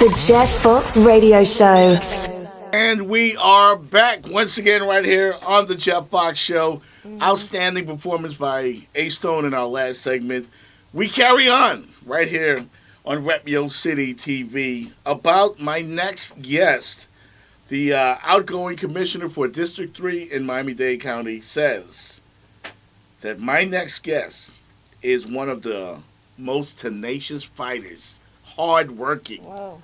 The Jeff Fox Radio Show. And we are back once again right here on the Jeff Fox Show. Outstanding performance by A-Stone in our last segment. We carry on right here on Repio City TV about my next guest. The outgoing commissioner for District 3 in Miami-Dade County says that my next guest is one of the most tenacious fighters, hard-working. Whoa.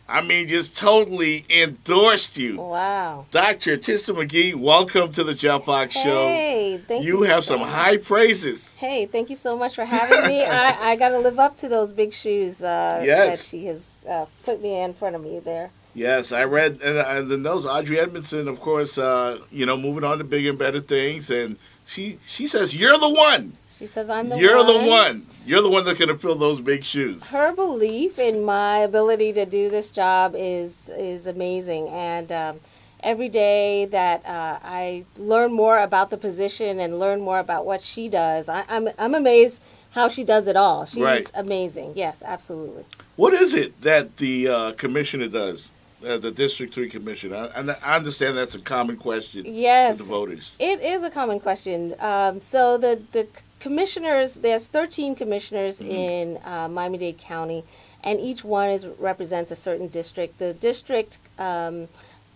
I mean, just totally endorsed you. Wow. Dr. Tisa McGhee, welcome to the Jeff Fox Show. Hey, thank you. You have some high praises. Hey, thank you so much for having me. I got to live up to those big shoes that she has put me in front of me there. Yes, I read in the notes, Audrey Edmondson, of course, moving on to bigger and better things. And she says, you're the one. She says, I'm the one. You're the one. You're the one that's going to fill those big shoes. Her belief in my ability to do this job is amazing. And every day that I learn more about the position and learn more about what she does, I'm amazed how she does it all. She's amazing. Yes, absolutely. What is it that the commissioner does? The District 3 Commissioner. I understand that's a common question with the voters. It is a common question. So the commissioners, there's 13 commissioners in Miami-Dade County, and each one represents a certain district. The district, in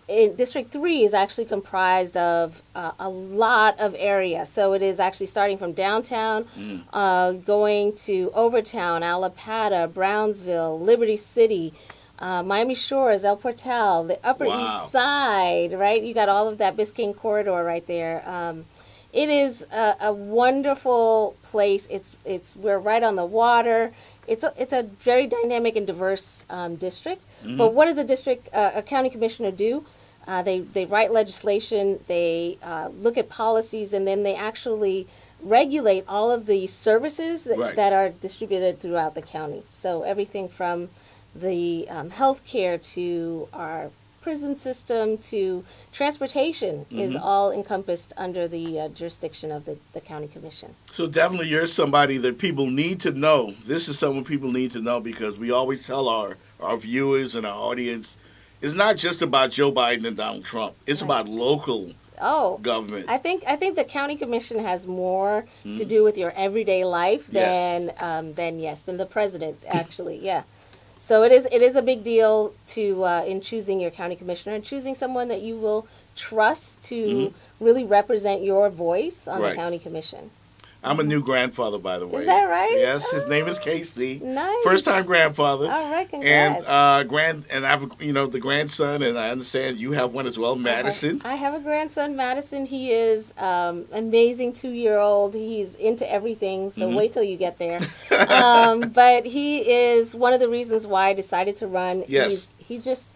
District 3 is actually comprised of a lot of area. So it is actually starting from downtown, going to Overtown, Allapattah, Brownsville, Liberty City, Miami Shores, El Portal, the Upper East Side, right? You got all of that Biscayne corridor right there. It is a wonderful place. We're right on the water. It's a very dynamic and diverse district. But what does a county commissioner do? They write legislation. They look at policies, and then they actually regulate all of the services that are distributed throughout the county. So everything from the health care to our prison system to transportation is all encompassed under the jurisdiction of the county commission. So definitely you're somebody that people need to know. This is someone people need to know because we always tell our viewers and our audience, it's not just about Joe Biden and Donald Trump. It's about local government. I think the county commission has more to do with your everyday life than the president, actually. Yeah. So it is a big deal in choosing your county commissioner and choosing someone that you will trust to really represent your voice on the county commission. I'm a new grandfather, by the way. Is that right? Yes, his name is Casey. Nice. First time grandfather. All right, congrats. And I have the grandson, and I understand you have one as well, Madison. I have a grandson, Madison. He is amazing 2-year-old. He's into everything, so wait till you get there. But he is one of the reasons why I decided to run. Yes. He's just,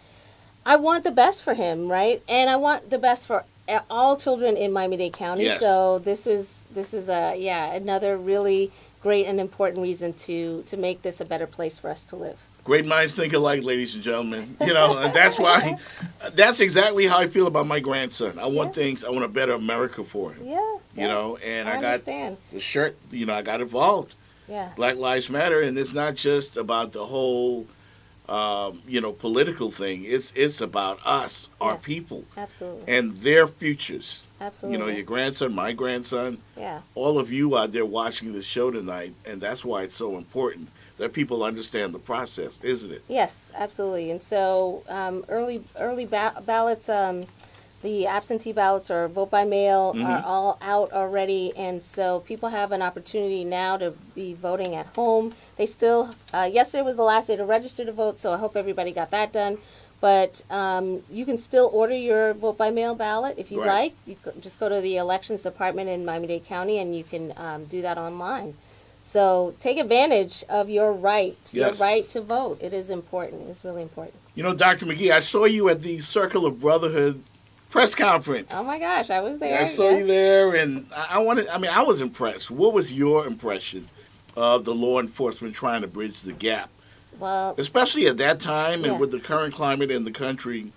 I want the best for him, right? And I want the best for all children in Miami-Dade County. Yes. So this is another really great and important reason to make this a better place for us to live. Great minds think alike, ladies and gentlemen. And that's exactly how I feel about my grandson. I want a better America for him. Yeah. And I got understand. the shirt, I got involved. Yeah. Black Lives Matter, and it's not just about the whole political thing. It's about us, our people. Absolutely. And their futures. Absolutely. Your grandson, my grandson. Yeah. All of you out there watching this show tonight, and that's why it's so important that people understand the process, isn't it? Yes, absolutely. And so early ballots, the absentee ballots or vote by mail are all out already, and so people have an opportunity now to be voting at home. They still, yesterday was the last day to register to vote, so I hope everybody got that done. But you can still order your vote by mail ballot if you like. You just go to the elections department in Miami-Dade County, and you can do that online. So take advantage of your right, your right to vote. It is important. It's really important. Dr. McGhee, I saw you at the Circle of Brotherhood press conference. Oh my gosh, I was there. I saw you there, and I was impressed. What was your impression of the law enforcement trying to bridge the gap? Well, especially at that time and with the current climate in the country,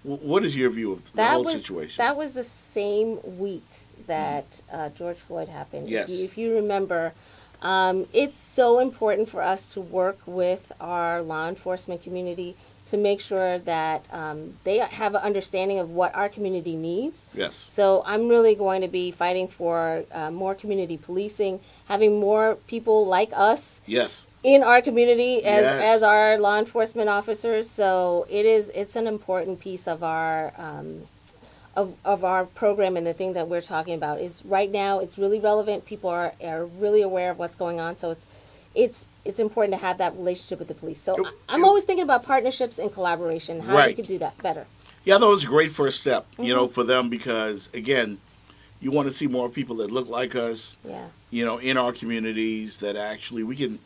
what is your view of the whole situation? That was the same week that George Floyd happened. Yes. If you remember, It's so important for us to work with our law enforcement community to make sure that they have an understanding of what our community needs. Yes. So I'm really going to be fighting for more community policing, having more people like us Yes. in our community Yes. as our law enforcement officers. So it's an important piece of our of our program, and the thing that we're talking about is right now it's really relevant. People are really aware of what's going on. So it's important to have that relationship with the police. So I'm always thinking about partnerships and collaboration, how we could do that better. Yeah, that was a great first step, for them, because again, you want to see more people that look like us, in our communities, that actually we can,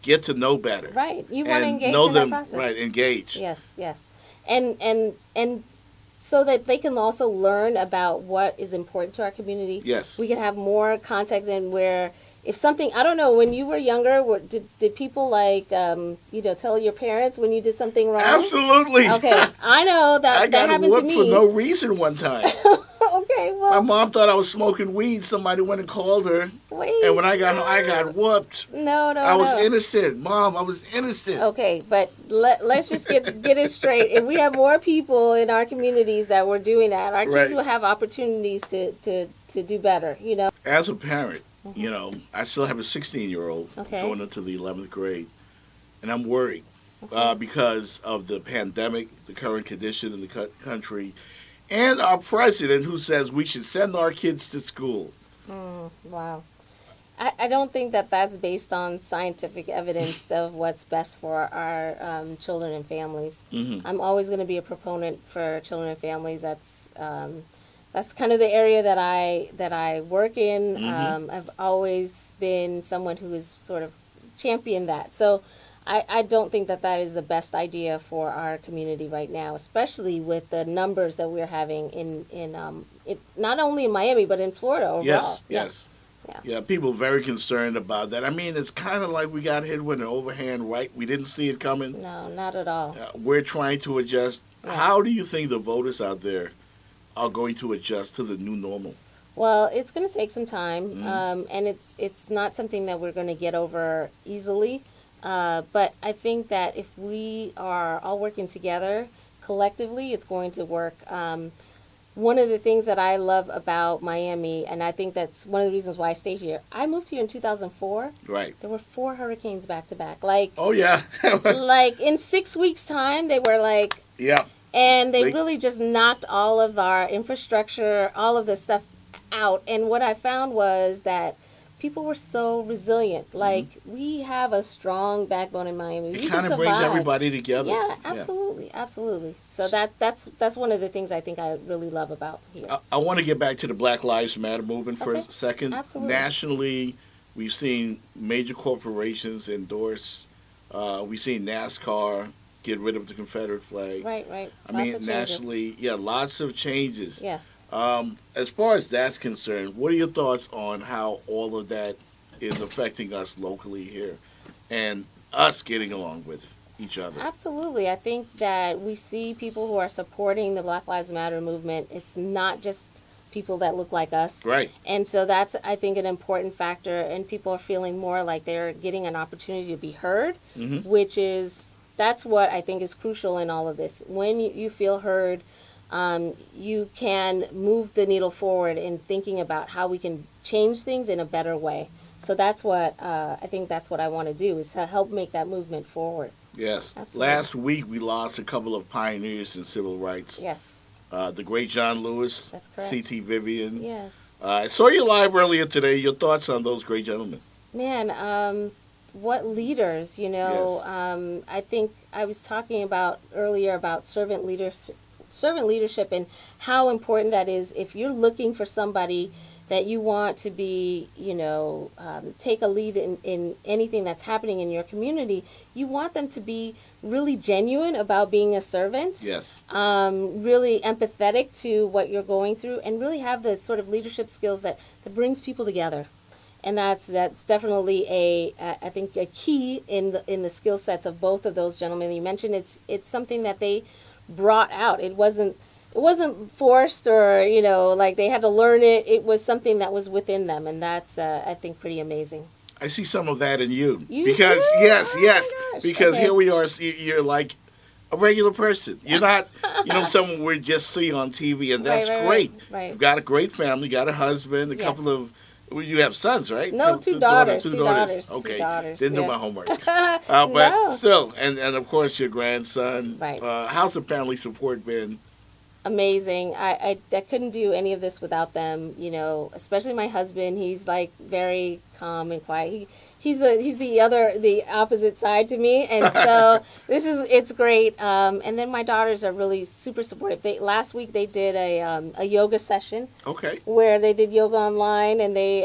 get to know better. Right. You want to engage know in them, that process. Right, engage. Yes. And so that they can also learn about what is important to our community. Yes. We can have more contact in where if something, I don't know, when you were younger, did people tell your parents when you did something wrong? Absolutely. Okay. I know that I got happened to whooped me. for no reason one time. Okay, well. My mom thought I was smoking weed. Somebody went and called her. Wait. And when I got home, I got whooped. No. I was innocent. Mom, I was innocent. Okay, but let's just get it straight. If we have more people in our communities that were doing that, our kids will have opportunities to do better, As a parent, I still have a 16-year-old Okay. going into the 11th grade, and I'm worried because of the pandemic, the current condition in the country, and our president who says we should send our kids to school. Wow. I don't think that's based on scientific evidence of what's best for our children and families. Mm-hmm. I'm always going to be a proponent for children and families. That's kind of the area that I work in. Mm-hmm. I've always been someone who has sort of championed that. So I don't think that is the best idea for our community right now, especially with the numbers that we're having in not only in Miami but in Florida overall. Yes. Yeah, people very concerned about that. I mean, it's kind of like we got hit with an overhand right. We didn't see it coming. No, not at all. We're trying to adjust. Yeah. How do you think the voters out there are going to adjust to the new normal? Well, it's going to take some time, and it's not something that we're going to get over easily. But I think that if we are all working together collectively, it's going to work. One of the things that I love about Miami, and I think that's one of the reasons why I stayed here, I moved here in 2004. Right. There were 4 hurricanes back to back. Oh, yeah. Like in 6 weeks' time, they were like... Yeah. And they really just knocked all of our infrastructure, all of the stuff out. And what I found was that people were so resilient. Like, we have a strong backbone in Miami. It kind of brings everybody together. Yeah, absolutely. So that's one of the things I think I really love about here. I want to get back to the Black Lives Matter movement for a second. Absolutely. Nationally, we've seen major corporations endorse. We've seen NASCAR get rid of the Confederate flag. Right. I mean, nationally, lots of changes. Yes. As far as that's concerned, what are your thoughts on how all of that is affecting us locally here and us getting along with each other? Absolutely. I think that we see people who are supporting the Black Lives Matter movement. It's not just people that look like us. Right. And so that's, I think, an important factor, and people are feeling more like they're getting an opportunity to be heard, that's what I think is crucial in all of this. When you feel heard, you can move the needle forward in thinking about how we can change things in a better way. So that's what I think that's what I want to do, is to help make that movement forward. Yes. Absolutely. Last week we lost a couple of pioneers in civil rights. Yes. The great John Lewis, That's correct. C.T. Vivian. Yes. I saw you live earlier today. Your thoughts on those great gentlemen? Man, what leaders, Yes. I think I was talking about earlier about servant leadership and how important that is. If you're looking for somebody that you want to be, take a lead in anything that's happening in your community, you want them to be really genuine about being a servant. Yes. Really empathetic to what you're going through, and really have the sort of leadership skills that brings people together. And that's definitely I think a key in the skill sets of both of those gentlemen you mentioned. It's something that they brought out. It wasn't it wasn't forced or, like they had to learn it. It was something that was within them, and that's, I think, pretty amazing. I see some of that in you. You because do? yes, Oh yes, my gosh. because Okay. here we are. You're like a regular person. You're not, someone we just see on TV, and that's Right, great. right. You've got a great family, you got a husband, a Yes. couple of. Well, you have sons, right? No, two daughters. Two daughters. Okay, Two daughters, didn't do yeah. my homework. But No. still, and of course your grandson. Right. How's the family support been? Amazing. I couldn't do any of this without them, especially my husband. He's like very calm and quiet. He's the opposite side to me, and so it's great. And then my daughters are really super supportive. Last week they did a yoga session. Okay. Where they did yoga online, and they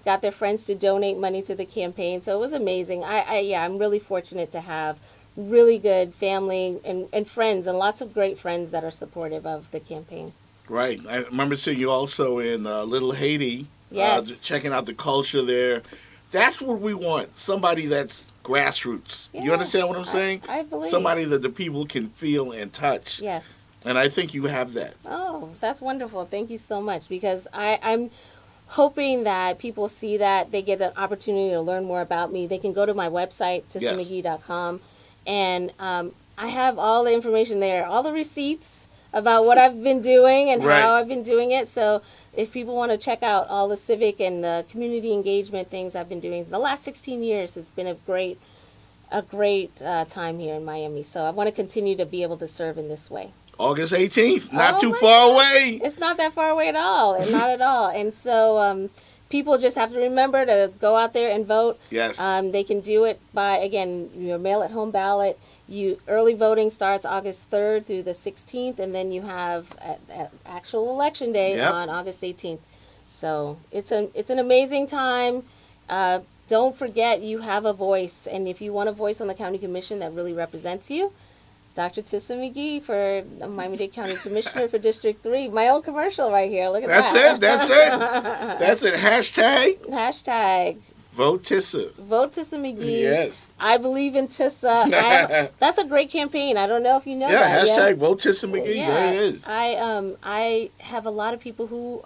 got their friends to donate money to the campaign. So it was amazing. I'm really fortunate to have really good family and friends, and lots of great friends that are supportive of the campaign. Right. I remember seeing you also in Little Haiti. Yes. Checking out the culture there. That's what we want. Somebody that's grassroots. You Yeah. understand what I'm saying? I believe. Somebody that the people can feel and touch. Yes. And I think you have that. Oh, that's wonderful. Thank you so much, because I'm hoping that people see that, they get an opportunity to learn more about me. They can go to my website, TisaMcGhee.com, and I have all the information there, all the receipts about what I've been doing and Right. how I've been doing it. So if people want to check out all the civic and the community engagement things I've been doing the last 16 years, it's been a great time here in Miami. So I want to continue to be able to serve in this way. August 18th, not Oh too my far God. away. It's not that far away at all, and not at all. And so people just have to remember to go out there and vote. Yes. They can do it by, again, your mail-at-home ballot. Early voting starts August 3rd through the 16th, and then you have actual election day Yep. on August 18th. So it's an amazing time. Don't forget, you have a voice, and if you want a voice on the county commission that really represents you, Dr. Tisa McGhee for Miami-Dade County Commissioner for District 3. My own commercial right here. Look at that. That's it. Hashtag Hashtag Vote Tisa. Vote Tisa McGhee. Yes. I believe in Tisa. That's a great campaign. I don't know if you know that. Hashtag Vote Tisa McGhee. Yeah. There it is. I have a lot of people who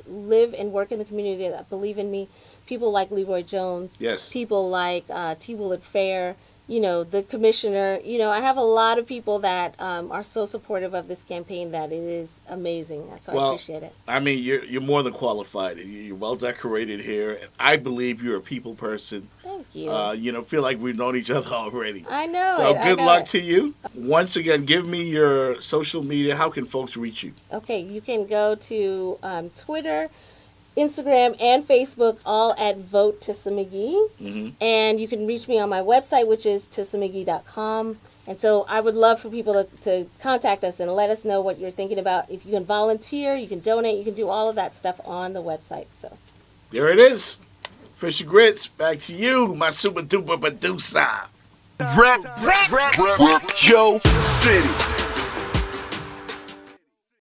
live and work in the community that believe in me. People like Leroy Jones. Yes. People like T. Willard Fair. The commissioner. I have a lot of people that are so supportive of this campaign that it is amazing. So I appreciate it. I mean, you're more than qualified. You're well decorated here. I believe you're a people person. Thank you. Feel like we've known each other already. I know. So good luck it. to you. Once again, give me your social media. How can folks reach you? Okay, you can go to Twitter, Instagram, and Facebook, all at Vote Tisa McGhee. Mm-hmm. And you can reach me on my website, which is TisaMcGhee.com. And so I would love for people to contact us and let us know what you're thinking about. If you can volunteer, you can donate, you can do all of that stuff on the website. So There it is. Fisher Grits, back to you, my super duper producer. Rep, yo, city.